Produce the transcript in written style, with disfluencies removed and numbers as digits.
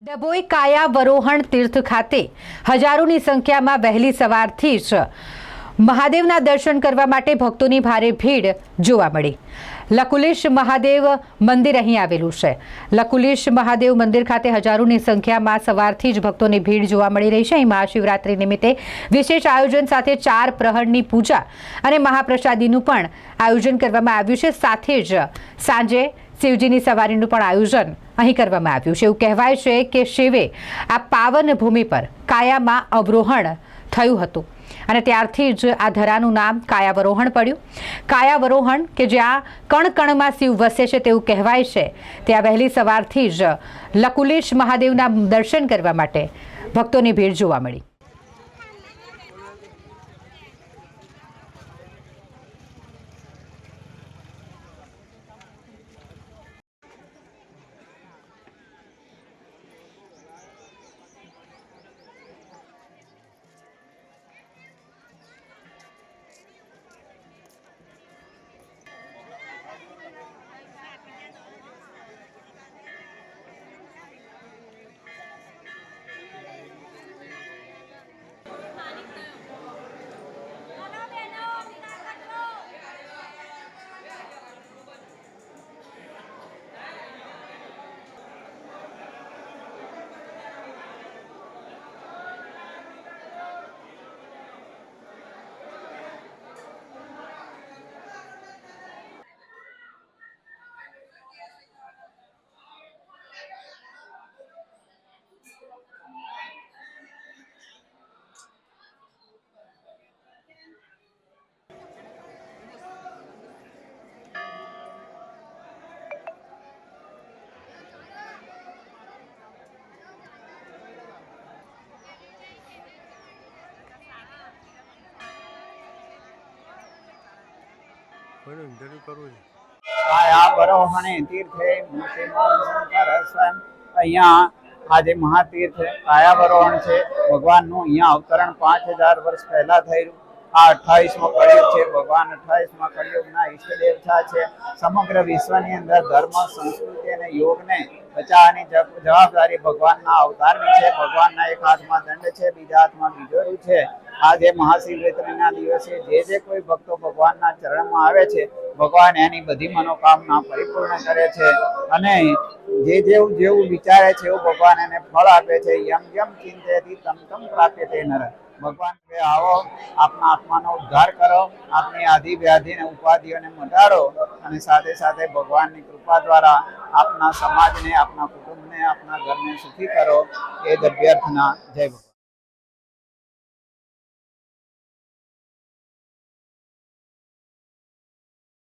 ડભોઈ કાયાવરોહણ તીર્થ ખાતે હજારોની સંખ્યામાં વહેલી સવારથી જ મહાદેવના દર્શન કરવા માટે ભક્તોની ભારે ભીડ જોવા મળી। લકુલિશ મહાદેવ મંદિર અહીં આવેલું છે। લકુલિશ મહાદેવ મંદિર ખાતે હજારોની સંખ્યામાં સવારથી જ ભક્તોની ભીડ જોવા મળી રહી છે। અહીં મહાશિવરાત્રી નિમિત્તે વિશેષ આયોજન સાથે 4 પ્રહરની પૂજા અને મહાપ્રસાદીનું પણ આયોજન કરવામાં આવ્યું છે। સાથે જ સાંજે શિવજીની સવારીનું પણ આયોજન અહીં કરવામાં આવ્યું છે। એવું કહેવાય છે કે શિવે આ પાવન ભૂમિ પર કાયામાં અવરોહણ થયું હતું અને ત્યારથી જ આ ધરાનું નામ કાયાવરોહણ પડ્યું। કાયાવરોહણ કે જ્યાં કણ કણમાં શિવ વસે છે તેવું કહેવાય છે। ત્યાં વહેલી સવારથી જ લકુલિશ મહાદેવના દર્શન કરવા માટે ભક્તોની ભીડ જોવા મળી। કાયાવરોહણે તીર્થે મૂર્તિમાન શંકર સ્વયં। અહીંયા આજે મહાતીર્થ કાયાવરોહણ છે। ભગવાનનું અહીંયા અવતરણ 5000 વર્ષ પહેલા થયેલું। આ 28મો કળિયુગ છે। ભગવાન 28મા કળિયુગના ઈષ્ટદેવતા છે। સમગ્ર વિશ્વની અંદર ધર્મ, સંસ્કૃતિ અને યોગને બચાવવાની જવાબદારી ભગવાનના અવતારની છે। ભગવાનના એક હાથમાં દંડ છે, બીજા હાથમાં બીજોરું છે। આજે મહાશિવરાત્રિના દિવસે જે કોઈ ભક્તો ભગવાનના ચરણમાં આવે છે, ભગવાન એની બધી મનોકામના પરિપૂર્ણ કરે છે અને જેવું વિચારે છે એવું ભગવાન એને ફળ આપે છે। યમ યમ ચિંતયતિ તમ તમ પ્રાપ્યતે નરઃ। ભગવાન કે આવો, આપના આત્માનો ઉદ્ધાર કરો, આપની આદિ વ્યાધિ અને ઉપાધિઓને મટાડો અને સાથે સાથે ભગવાનની કૃપા દ્વારા આપના સમાજને, આપના કુટુંબને, આપના ઘરને સુખી કરો। એ જ અભ્યર્થના। જય ભગવાન।